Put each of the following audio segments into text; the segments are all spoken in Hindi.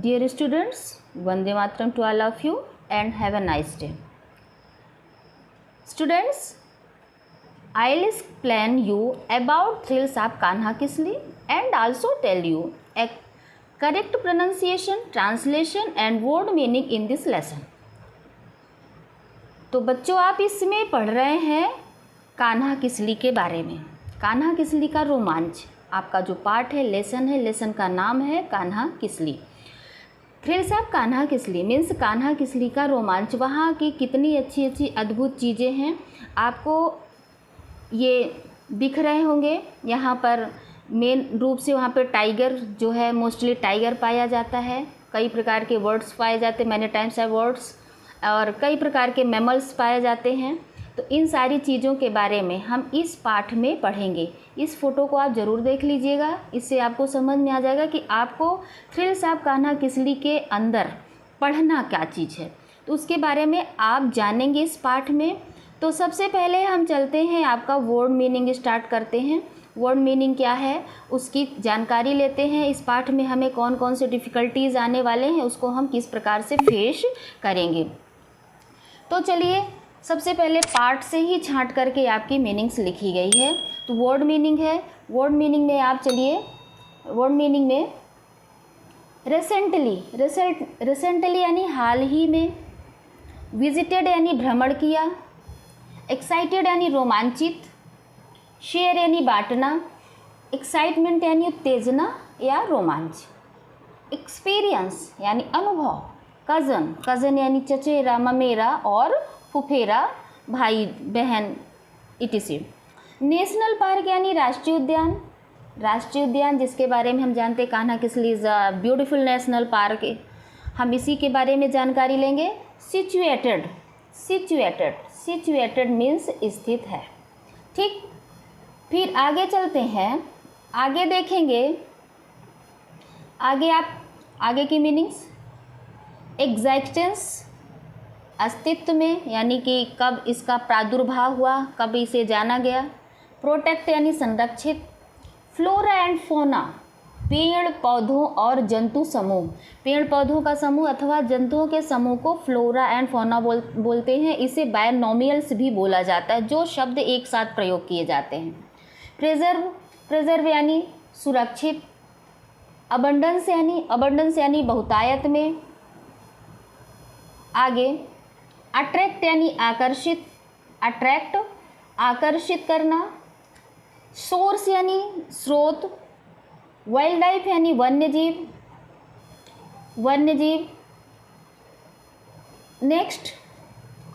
Dear students, Vande Mataram to all of you and have a nice day. Students, I'll explain you about thrills of Kanha Kisli and also tell you a correct pronunciation, translation and word meaning in this lesson. तो बच्चों, आप इसमें पढ़ रहे हैं कान्हा किसली के बारे में। कान्हा किसली का रोमांच आपका जो पार्ट है, लेसन का नाम है Kanha Kisli. Thrills of Kanha Kisli means Kanha Kisli का रोमांच। वहाँ की कितनी अच्छी अच्छी अद्भुत चीज़ें हैं, आपको ये दिख रहे होंगे। यहाँ पर मेन रूप से वहाँ पे टाइगर जो है, मोस्टली टाइगर पाया जाता है। कई प्रकार के वर्ड्स पाए जाते हैं, मैनी टाइम्स है वर्ड्स, और कई प्रकार के मैमल्स पाए जाते हैं। तो इन सारी चीज़ों के बारे में हम इस पाठ में पढ़ेंगे। इस फ़ोटो को आप ज़रूर देख लीजिएगा, इससे आपको समझ में आ जाएगा कि आपको थ्रिल्स ऑफ कान्हा किसली के अंदर पढ़ना क्या चीज़ है, तो उसके बारे में आप जानेंगे इस पाठ में। तो सबसे पहले हम चलते हैं, आपका वर्ड मीनिंग स्टार्ट करते हैं। वर्ड मीनिंग क्या है उसकी जानकारी लेते हैं। इस पाठ में हमें कौन कौन से डिफ़िकल्टीज़ आने वाले हैं, उसको हम किस प्रकार से फेस करेंगे। तो चलिए, सबसे पहले पार्ट से ही छांट करके आपकी मीनिंग्स लिखी गई है। तो वर्ड मीनिंग है, वर्ड मीनिंग में आप चलिए, वर्ड मीनिंग में रिसेंटली यानी हाल ही में, विजिटेड यानी भ्रमण किया, एक्साइटेड यानी रोमांचित, शेयर यानी बांटना, एक्साइटमेंट यानी उत्तेजना या रोमांच, एक्सपीरियंस यानी अनुभव, कज़न यानी चचेरा, ममेरा और फुफेरा, भाई बहन, इटिसी। नेशनल पार्क यानी राष्ट्रीय उद्यान जिसके बारे में हम जानते हैं Kanha Kisli is a beautiful national park, हम इसी के बारे में जानकारी लेंगे। सिचुएटेड मीन्स स्थित है। ठीक, फिर आगे चलते हैं, आगे देखेंगे, आगे की मीनिंग्स। एग्जिस्टेंस अस्तित्व में, यानी कि कब इसका प्रादुर्भाव हुआ, कब इसे जाना गया। प्रोटेक्ट यानी संरक्षित। फ्लोरा एंड फोना पेड़ पौधों और जंतु समूह, पेड़ पौधों का समूह अथवा जंतुओं के समूह को फ्लोरा एंड फोना बोलते हैं। इसे बायनोमियल्स भी बोला जाता है, जो शब्द एक साथ प्रयोग किए जाते हैं। प्रिजर्व यानी सुरक्षित। अबंडेंस यानी बहुतायत में। आगे अट्रैक्ट यानी आकर्षित, आकर्षित करना। सोर्स यानी स्रोत। वाइल्ड लाइफ यानी वन्यजीव। नेक्स्ट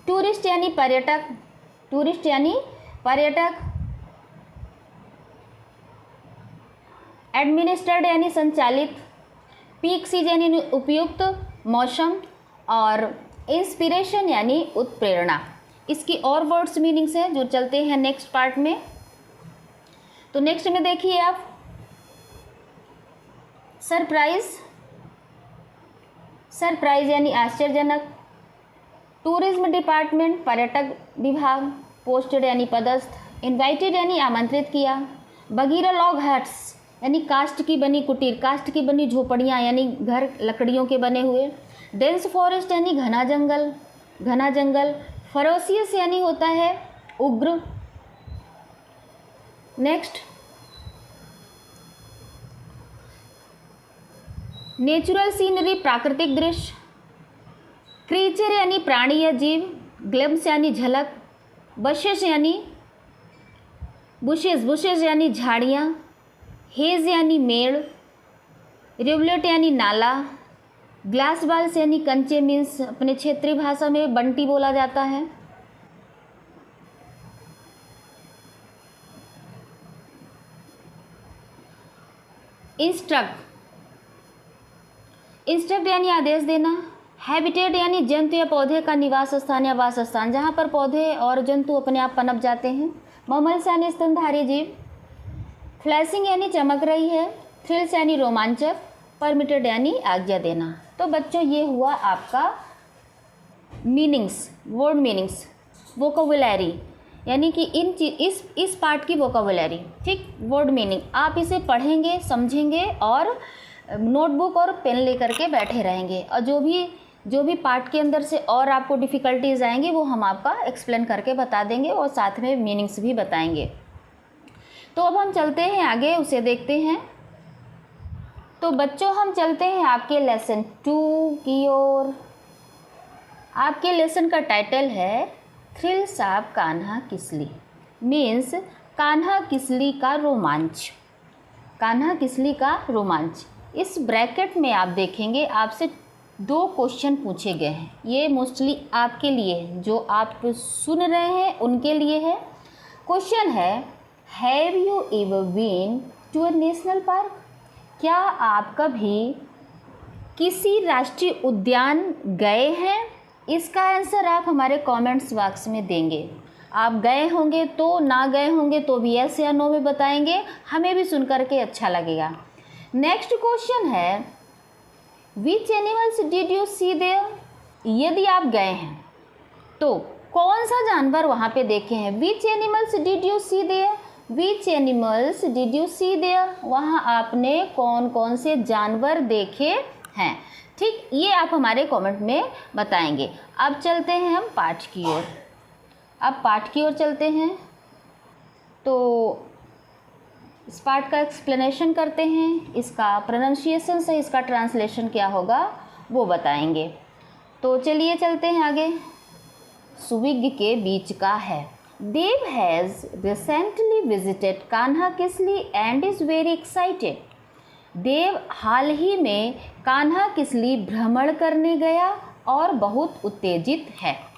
टूरिस्ट यानी पर्यटक। एडमिनिस्ट्रेड यानी संचालित। पीक सीजन यानी उपयुक्त मौसम, और इंस्पिरेशन यानी उत्प्रेरणा। इसकी और वर्ड्स मीनिंग्स हैं जो चलते हैं नेक्स्ट पार्ट में। तो नेक्स्ट में देखिए आप, सरप्राइज यानी आश्चर्यजनक। टूरिज्म डिपार्टमेंट पर्यटक विभाग। पोस्टेड यानी पदस्थ। इनवाइटेड यानी आमंत्रित किया। बगीरा लॉग हट्स यानी काष्ठ की बनी कुटीर, काष्ठ की बनी झोपड़ियाँ यानी घर लकड़ियों के बने हुए। डेंस फॉरेस्ट यानी घना जंगल। फरोसियस यानी होता है उग्र। नेक्स्ट नेचुरल सीनरी प्राकृतिक दृश्य। क्रीचर यानी प्राणी या जीव। ग्लिम्स यानी झलक। बुशेस यानी झाड़ियाँ। हेज यानी मेड़। रिवलेट यानी नाला। ग्लास बाल्स यानी कंचे मीन्स अपने क्षेत्रीय भाषा में बंटी बोला जाता है। इंस्ट्रक्ट यानी आदेश देना। हैबिटेट यानी जंतु या पौधे का निवास स्थान या वासस्थान, जहाँ पर पौधे और जंतु अपने आप पनप जाते हैं। ममल्स यानी स्तनधारी जीव। फ्लैशिंग यानी चमक रही है। थ्रिल्स यानी रोमांचक। परमिटेड यानी आज्ञा देना। तो बच्चों, ये हुआ आपका मीनिंग्स, वर्ड मीनिंग्स, वोकैबुलरी, यानी कि इस पार्ट की वोकैबुलरी। ठीक, वर्ड मीनिंग आप इसे पढ़ेंगे, समझेंगे और नोटबुक और पेन लेकर के बैठे रहेंगे, और जो भी पार्ट के अंदर से और आपको डिफ़िकल्टीज आएंगी वो हम आपका एक्सप्लेन करके बता देंगे और साथ में मीनिंग्स भी बताएंगे। तो अब हम चलते हैं आगे, उसे देखते हैं। तो बच्चों हम चलते हैं आपके लेसन 2 की ओर। आपके लेसन का टाइटल है thrills of Kanha Kisli, means Kanha Kisli का रोमांच। कान्हा किसली का रोमांच। इस ब्रैकेट में आप देखेंगे आपसे 2 क्वेश्चन पूछे गए हैं। ये मोस्टली आपके लिए है, जो आप सुन रहे हैं उनके लिए है। क्वेश्चन है, have you ever been to a national park? क्या आप कभी किसी राष्ट्रीय उद्यान गए हैं? इसका आंसर आप हमारे कमेंट्स बॉक्स में देंगे। आप गए होंगे तो, ना गए होंगे तो भी यस या नो में बताएंगे, हमें भी सुन करके अच्छा लगेगा। नेक्स्ट क्वेश्चन है, which animals did you see there? यदि आप गए हैं तो कौन सा जानवर वहाँ पे देखे हैं? Which animals did you see there? Which animals did you see there? वहाँ आपने कौन कौन से जानवर देखे हैं? ठीक, ये आप हमारे कमेंट में बताएंगे। अब चलते हैं हम पाठ की ओर। अब पाठ की ओर चलते हैं, तो इस पाठ का एक्सप्लेनेशन करते हैं, इसका प्रोनाउंसिएशन से इसका ट्रांसलेशन क्या होगा वो बताएंगे। तो चलिए चलते हैं आगे। सुविज्ञ के बीच का है। Dev has recently visited Kanha Kisli and is very excited. Dev हाल ही में कान्हा किसली भ्रमण करने गया और बहुत उत्तेजित है।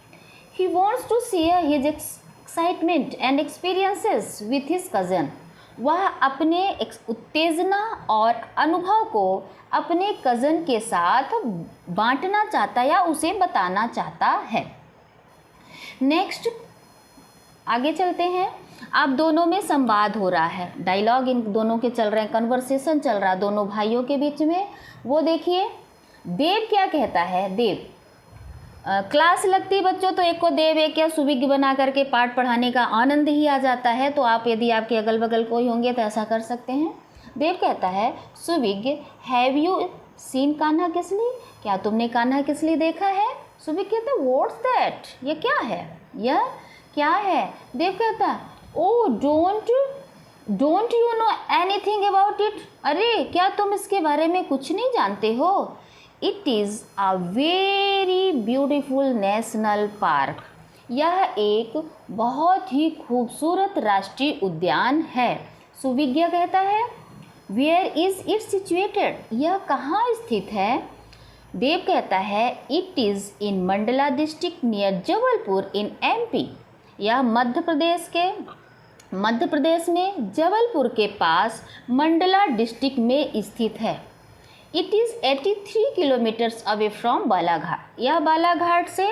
He wants to share his excitement and experiences with his cousin. वह अपने उत्तेजना और अनुभव को अपने कज़न के साथ बांटना चाहता या उसे बताना चाहता है। नेक्स्ट आगे चलते हैं। अब दोनों में संवाद हो रहा है, डायलॉग इन दोनों के चल रहे हैं, कन्वर्सेशन चल रहा है दोनों भाइयों के बीच में। वो देखिए देव क्या कहता है। देव क्लास लगती है बच्चों तो एक को देव एक या सुविज्ञ बना करके पाठ पढ़ाने का आनंद ही आ जाता है। तो आप यदि आपके अगल बगल कोई होंगे तो ऐसा कर सकते हैं। देव कहता है, Suvigya have you seen Kanha Kisli? क्या तुमने कान्हा किसली देखा है? सुविज्ञ कहता है, व्हाट्स दैट? ये क्या है? यह क्या है? देव कहता है, oh don't you know anything about it? अरे क्या तुम इसके बारे में कुछ नहीं जानते हो? It is a very beautiful national park. यह एक बहुत ही खूबसूरत राष्ट्रीय उद्यान है। सुविज्ञ कहता है, वेयर इज़ इट सिचुएटेड? यह कहाँ स्थित है? देव कहता है, it is in Mandla district near Jabalpur in MP। यह मध्य प्रदेश में जबलपुर के पास मंडला डिस्ट्रिक्ट में स्थित है। It is 83 kilometres away from Balaghat. यह बालाघाट से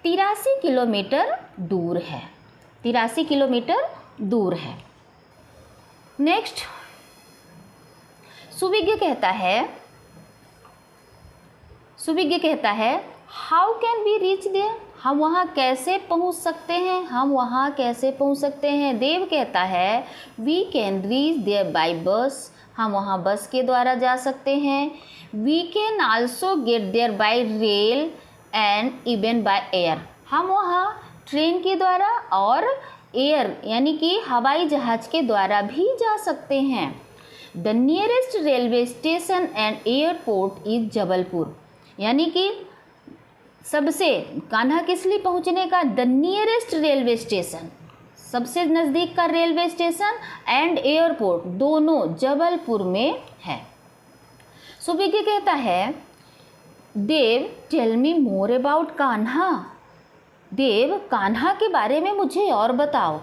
83 किलोमीटर दूर है। 83 किलोमीटर दूर है। नेक्स्ट सुविज्ञ कहता है how can we reach there? हम वहाँ कैसे पहुँच सकते हैं? देव कहता है, we can reach there by bus. हम वहाँ बस के द्वारा जा सकते हैं। We can also get there by rail and even by air. हम वहाँ ट्रेन के द्वारा और एयर यानी कि हवाई जहाज़ के द्वारा भी जा सकते हैं। The nearest railway station and airport is Jabalpur. यानी कि सबसे कान्हा किसली पहुँचने का द नियरेस्ट रेलवे स्टेशन, सबसे नज़दीक का रेलवे स्टेशन एंड एयरपोर्ट दोनों जबलपुर में है। सुविज्ञ कहता है, Dev tell me more about Kanha. Dev Kanha के बारे में मुझे और बताओ।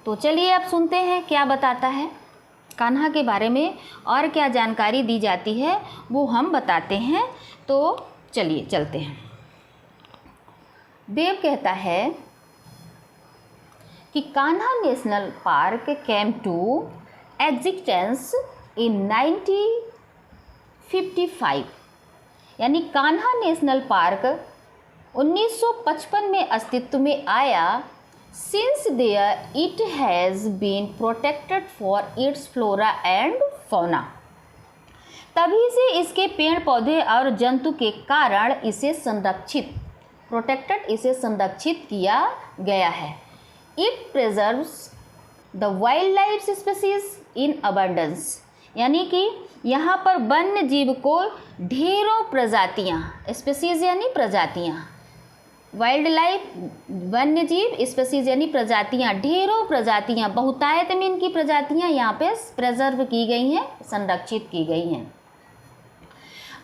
तो चलिए अब सुनते हैं क्या बताता है कान्हा के बारे में और क्या जानकारी दी जाती है वो हम बताते हैं। तो चलिए चलते हैं। देव कहता है कि Kanha national park came to existence in 1955। यानी कान्हा नेशनल पार्क 1955 में अस्तित्व में आया। Since there it has been protected for its flora and fauna. तभी से इसके पेड़ पौधे और जंतु के कारण इसे संरक्षित किया गया है। It preserves the wild life species in abundance, यानी कि यहाँ पर वन्य जीव को ढेरों प्रजातियाँ, स्पीसीज यानी प्रजातियाँ, वाइल्ड लाइफ वन्य जीव, स्पीसीज यानी प्रजातियाँ, ढेरों प्रजातियाँ, बहुतायत में इनकी प्रजातियाँ यहाँ पे प्रिजर्व की गई हैं, संरक्षित की गई हैं।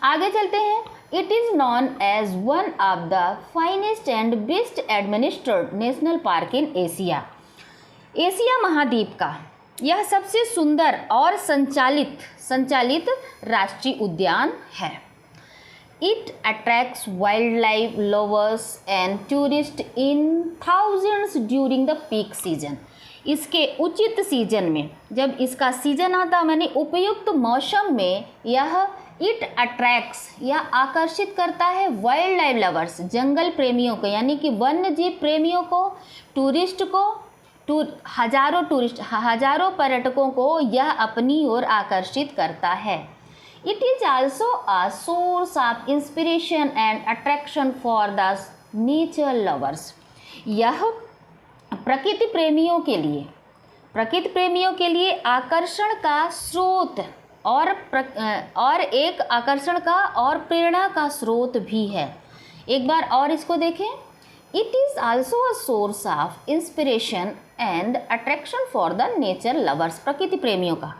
आगे चलते हैं। It is known as one of the finest and best administered national park in Asia. Asia महाद्वीप का यह सबसे सुंदर और संचालित राष्ट्रीय उद्यान है। It attracts wild life lovers and tourist in thousands during the peak season. इसके उचित सीजन में, जब इसका सीजन आता, माने उपयुक्त मौसम में, यह इट अट्रैक्ट्स या आकर्षित करता है वाइल्ड लाइफ लवर्स, जंगल प्रेमियों को, यानी कि वन्य जीव प्रेमियों को, टूरिस्ट को, हजारों पर्यटकों को यह अपनी ओर आकर्षित करता है। It is also a source of inspiration and attraction for the nature lovers. यह प्रकृति प्रेमियों के लिए आकर्षण का स्रोत और एक आकर्षण का और प्रेरणा का स्रोत भी है। एक बार और इसको देखें। It is also a source of inspiration and attraction for the nature lovers. प्रकृति प्रेमियों का,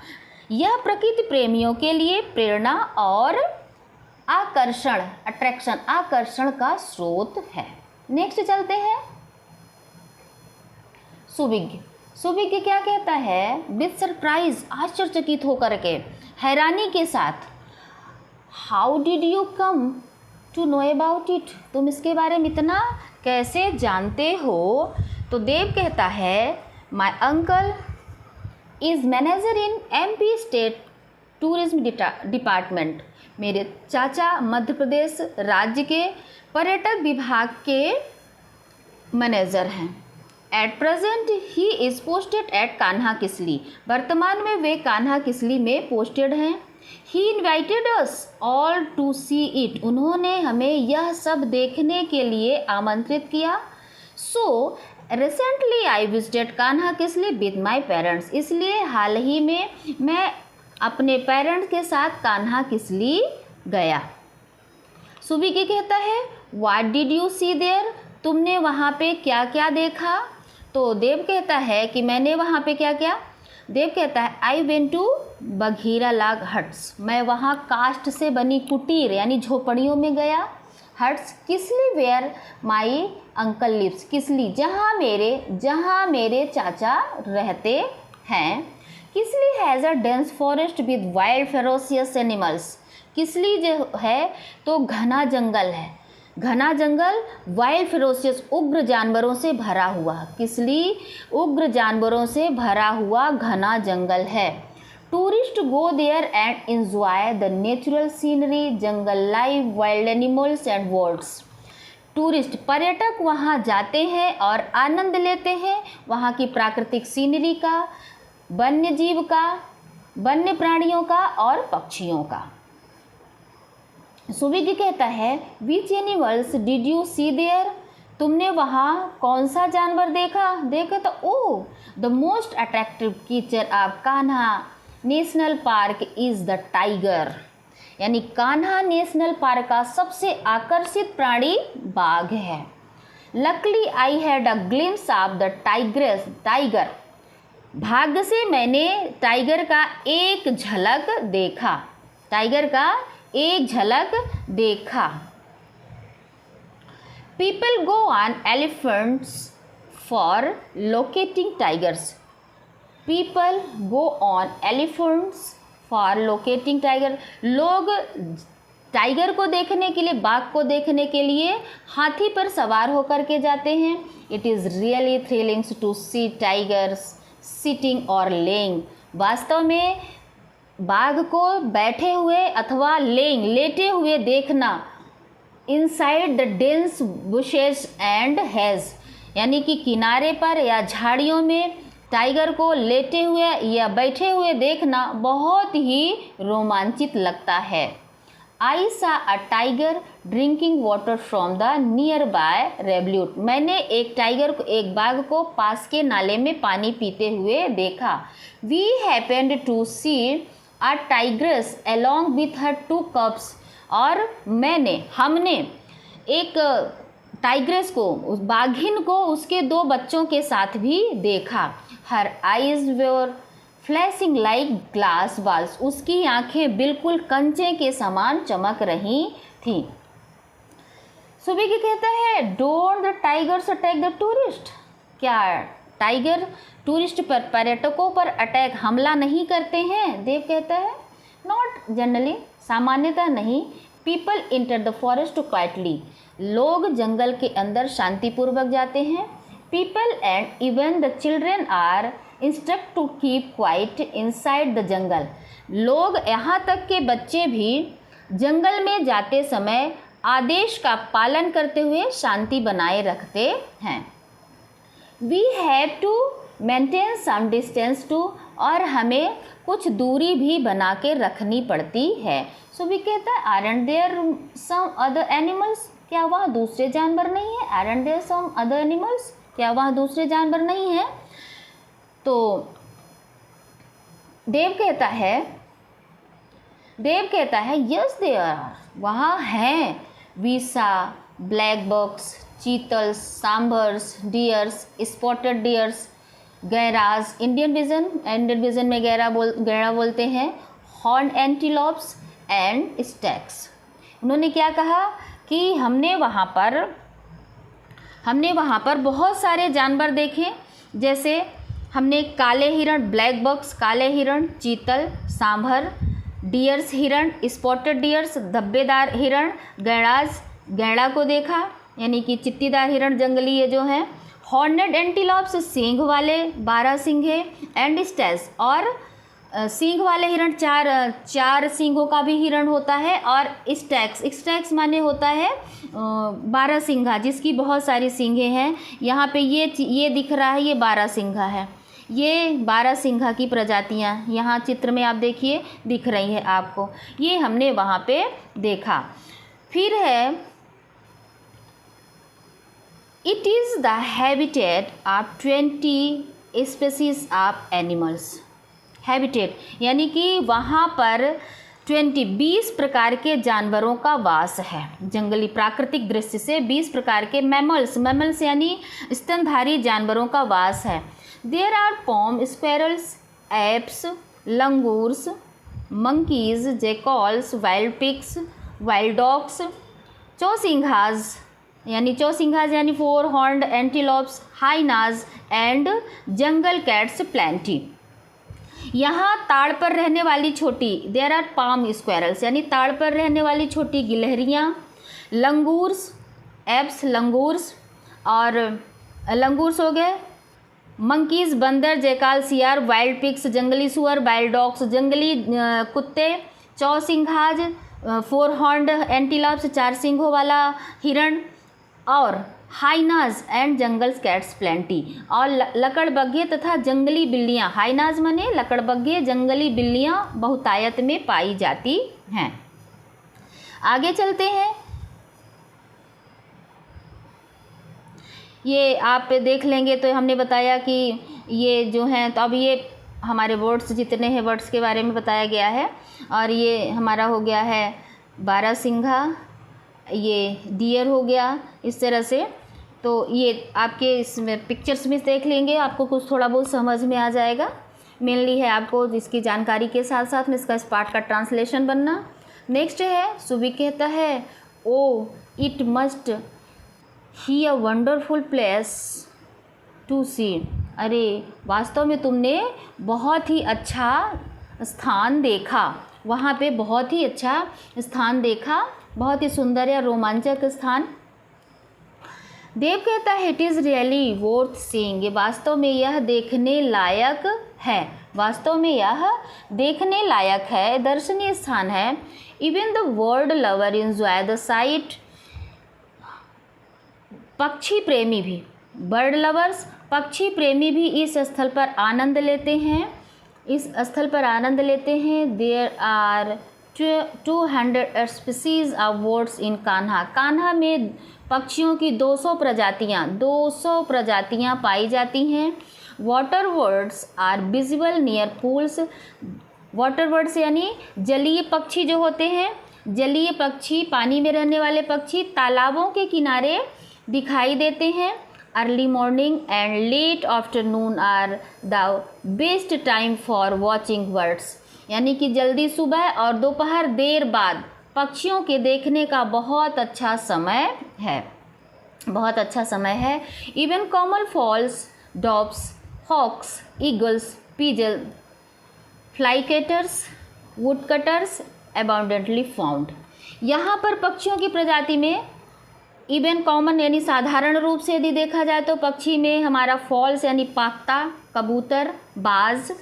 यह प्रकृति प्रेमियों के लिए प्रेरणा और आकर्षण का स्रोत है। नेक्स्ट चलते हैं। सुविज्ञ क्या कहता है? विद सरप्राइज, आश्चर्यचकित होकर के, हैरानी के साथ, how did you come to know about it? तुम इसके बारे में इतना कैसे जानते हो? तो देव कहता है, my uncle is manager in MP state tourism department. मेरे चाचा मध्य प्रदेश राज्य के पर्यटक विभाग के मैनेजर हैं। At present he is posted at Kanha Kisli. वर्तमान में वे कान्हा किसली में पोस्टेड हैं। He invited us all to see it. उन्होंने हमें यह सब देखने के लिए आमंत्रित किया। So recently I visited Kanha Kisli with my parents. इसलिए हाल ही में मैं अपने पेरेंट्स के साथ कान्हा किसली गया। सुविज्ञ कहता है, what did you see there? तुमने वहाँ पे क्या क्या देखा? तो देव कहता है कि मैंने वहाँ पे क्या क्या। देव कहता है, आई वेंट टू बघीरा लाग हट्स। मैं वहाँ काष्ठ से बनी कुटीर यानी झोपड़ियों में गया। Huts Kisli where my uncle lives. Kisli जहाँ मेरे चाचा रहते हैं। Kisli has a dense forest with wild ferocious animals. Kisli जो है तो घना जंगल है। घना जंगल वाइल्ड फेरोसियस उग्र जानवरों से भरा हुआ। किसली उग्र जानवरों से भरा हुआ घना जंगल है। Tourist go there and enjoy the natural scenery, jungle life, wild animals and birds. Tourist पर्यटक वहाँ जाते हैं और आनंद लेते हैं वहाँ की प्राकृतिक सीनरी का, वन्य जीव का, वन्य प्राणियों का और पक्षियों का। सुविज्ञ कहता है, which animals did you see there? तुमने वहाँ कौन सा जानवर देखा तो oh, the most attractive creature of Kanha national Park is the tiger. यानी कान्हा नेशनल पार्क का सबसे आकर्षित प्राणी बाघ है। Luckily I had a glimpse of the tiger. भाग्य से मैंने टाइगर का एक झलक देखा। People go on elephants for locating tigers. People go on elephants for locating tiger. लोग टाइगर को देखने के लिए, बाघ को देखने के लिए हाथी पर सवार होकर के जाते हैं। It is really thrilling to see tigers sitting और लेइंग। वास्तव में बाघ को बैठे हुए अथवा लेटे हुए देखना inside the dense bushes and hedge, यानी कि किनारे पर या झाड़ियों में टाइगर को लेटे हुए या बैठे हुए देखना बहुत ही रोमांचित लगता है। आई सा a tiger drinking water from the near by revolute. मैंने एक टाइगर को, एक बाघ को पास के नाले में पानी पीते हुए देखा। We happened to see a tigress along with her 2 cubs. और हमने एक टाइग्रेस को, उस बाघिन को उसके 2 बच्चों के साथ भी देखा। Her eyes were flashing like glass balls. उसकी आंखें बिल्कुल कंचे के समान चमक रही थी। सुबह कहता है don't the tigers attack the tourist. क्या टाइगर टूरिस्ट पर, पर्यटकों पर अटैक, हमला नहीं करते हैं? देव कहता है नॉट जनरली, सामान्यतः नहीं। People enter the forest quietly. लोग जंगल के अंदर शांतिपूर्वक जाते हैं। People and even the children are instruct to keep quiet inside the jungle. लोग, यहाँ तक के बच्चे भी जंगल में जाते समय आदेश का पालन करते हुए शांति बनाए रखते हैं। We have to maintain some distance too. और हमें कुछ दूरी भी बना के रखनी पड़ती है। सो वी कहता है aren't there some other animals. क्या वहाँ दूसरे जानवर नहीं है? Aren't there some other animals. क्या वहाँ दूसरे जानवर नहीं हैं? तो देव कहता है यस देयर आर, वहाँ हैं। Visa, black box, chitals, sambars, deers, spotted deers, garage, Indian vision में गैरा बोलते हैं, हॉर्न एंटीलोप्स एंड स्टैक्स। उन्होंने क्या कहा कि हमने वहाँ पर बहुत सारे जानवर देखे। जैसे हमने काले हिरण, ब्लैक बॉक्स, काले हिरण, चीतल, सांभर, डियर्स हिरण, स्पॉटेड डियर्स, धब्बेदार हिरण, गैड़ा को देखा, यानी कि चित्तीदार हिरण जंगली ये जो हैं, हॉर्नेड एंटीलोप्स, सींग वाले 12 सींगे, एंड स्टैक्स, और सींग वाले हिरण, चार सींगों का भी हिरण होता है। और स्टैक्स माने होता है 12 सींगा, जिसकी बहुत सारी सींगें हैं। यहाँ पे ये दिख रहा है, ये 12 सींगा है। ये 12 सींगा की प्रजातियाँ यहाँ चित्र में आप देखिए दिख रही है आपको। ये हमने वहाँ पे देखा। फिर है it is the habitat of 20 species of animals. Habitat यानी कि वहाँ पर 20 प्रकार के जानवरों का वास है। जंगली प्राकृतिक दृश्य से 20 प्रकार के मैमल्स यानी स्तनधारी जानवरों का वास है। There are palm, squirrels, apes, langurs, monkeys, jackals, wild pigs, wild dogs, chausinghas यानी 4 horned antelopes, hyenas and jungle cats plenty. यहाँ ताड़ पर रहने वाली छोटी, देयर आर पाम स्क्वेरल्स यानी ताड़ पर रहने वाली छोटी गिलहरियाँ, लंगूर्स, एप्स लंगूर्स और लंगूर्स हो गए, मंकीज बंदर, जैकाल सियार, वाइल्ड पिग्स जंगली सुअर, वाइल्ड डॉग्स जंगली कुत्ते, चौसिंघाज 4 हॉर्न्ड एंटीलोप्स 4 सींगों वाला हिरण, और hyenas and jungle cats plenty, और लकड़बग्घे तथा जंगली बिल्लियाँ। हाइनाज माने लकड़बग्घे, जंगली बिल्लियाँ बहुतायत में पाई जाती हैं। आगे चलते हैं। ये आप देख लेंगे तो हमने बताया कि ये जो हैं, तो अब ये हमारे वर्ड्स जितने हैं वर्ड्स के बारे में बताया गया है। और ये हमारा हो गया है 12 सींगा, ये डियर हो गया इस तरह से। तो ये आपके इसमें पिक्चर्स में देख लेंगे, आपको कुछ थोड़ा बहुत समझ में आ जाएगा। मेनली है आपको इसकी जानकारी के साथ साथ में इसका इस पार्ट का ट्रांसलेशन बनना। नेक्स्ट है सुबी कहता है oh it must he a wonderful place to see. अरे वास्तव में तुमने बहुत ही अच्छा स्थान देखा, वहाँ पे बहुत ही अच्छा स्थान देखा, बहुत ही सुंदर या रोमांचक स्थान। देव कहता है it is really worth seeing. ये वास्तव में यह देखने लायक है, वास्तव में यह देखने लायक है, दर्शनीय स्थान है। Even the world lover enjoy the site. पक्षी प्रेमी भी, बर्ड लवर्स, पक्षी प्रेमी भी इस स्थल पर आनंद लेते हैं, इस स्थल पर आनंद लेते हैं। There are 200 species of birds in Kanha. Kanha में पक्षियों की 200 प्रजातियाँ पाई जाती हैं। Water birds are visible near pools. Water birds यानी जलीय पक्षी जो होते हैं, जलीय पक्षी, पानी में रहने वाले पक्षी तालाबों के किनारे दिखाई देते हैं। Early morning and late afternoon are the best time for watching birds. यानी कि जल्दी सुबह और दोपहर देर बाद पक्षियों के देखने का बहुत अच्छा समय है, बहुत अच्छा समय है। Even common fowls, daubs, hawks, eagles, pigeon, flycatchers, woodcutters abundantly found. यहाँ पर पक्षियों की प्रजाति में इवन कॉमन यानी साधारण रूप से यदि देखा जाए तो पक्षी में हमारा फॉल्स यानी पाख्ता, कबूतर, बाज,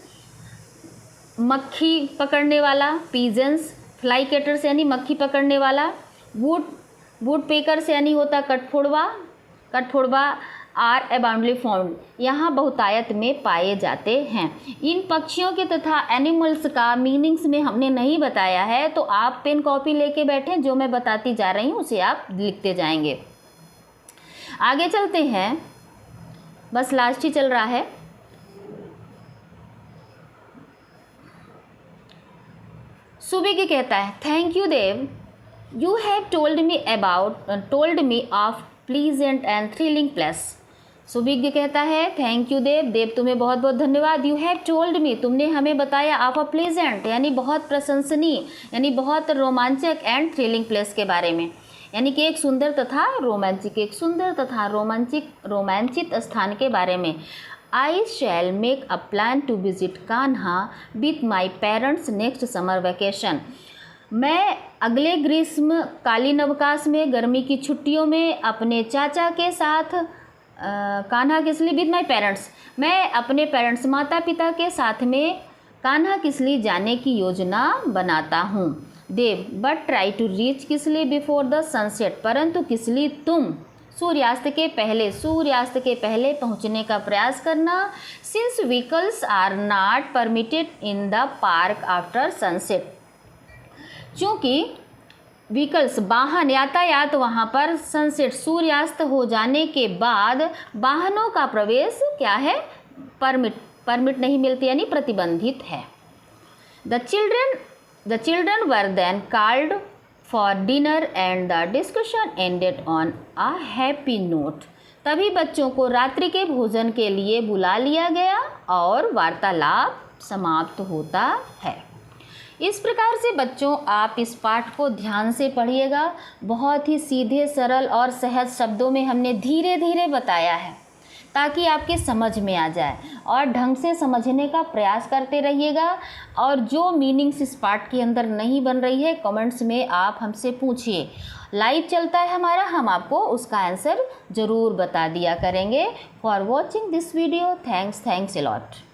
मक्खी पकड़ने वाला, पीजन्स, फ्लाईकैटर्स यानी मक्खी पकड़ने वाला, वुडपेकर्स यानी होता कठफोड़वा आर अबाउंडली फाउंड, यहाँ बहुतायत में पाए जाते हैं। इन पक्षियों के तथा एनिमल्स का मीनिंग्स में हमने नहीं बताया है, तो आप पेन कॉपी लेके बैठें, जो मैं बताती जा रही हूँ उसे आप लिखते जाएंगे। आगे चलते हैं, बस लास्ट ही चल रहा है। सुबिग कहता है, thank you Dev, you have told me of pleasant and thrilling place. Subig कहता है, थैंक यू देव, देव तुम्हें बहुत बहुत धन्यवाद। यू हैव टोल्ड मी, तुमने हमें बताया, ऑफ अ प्लीजेंट यानी बहुत प्रशंसनीय यानी बहुत रोमांचक, एंड थ्रिलिंग प्लेस के बारे में, यानी कि एक सुंदर तथा रोमांचित स्थान के बारे में। I shall make a plan to visit Kanha with my parents next summer vacation. मैं अगले ग्रीष्मकालीन अवकाश में, गर्मी की छुट्टियों में अपने चाचा के साथ Kanha Kisli with my parents, मैं अपने पेरेंट्स माता पिता के साथ में कान्हा किसली जाने की योजना बनाता हूँ। Dev, but try to reach Kisli before the sunset, परंतु किसली तुम सूर्यास्त के पहले पहुँचने का प्रयास करना। Since vehicles are not permitted in the park after sunset, चूँकि व्हीकल्स वाहन यातायात वहाँ पर सनसेट सूर्यास्त हो जाने के बाद वाहनों का प्रवेश क्या है, परमिट नहीं मिलती यानी प्रतिबंधित है। The children were then called for dinner and the discussion ended on a happy note. तभी बच्चों को रात्रि के भोजन के लिए बुला लिया गया और वार्तालाप समाप्त होता है। इस प्रकार से बच्चों आप इस पाठ को ध्यान से पढ़िएगा। बहुत ही सीधे, सरल और सहज शब्दों में हमने धीरे धीरे बताया है ताकि आपके समझ में आ जाए, और ढंग से समझने का प्रयास करते रहिएगा। और जो मीनिंग्स इस पाठ के अंदर नहीं बन रही है, कमेंट्स में आप हमसे पूछिए। लाइव चलता है हमारा, हम आपको उसका आंसर ज़रूर बता दिया करेंगे। For watching this video, thanks a lot.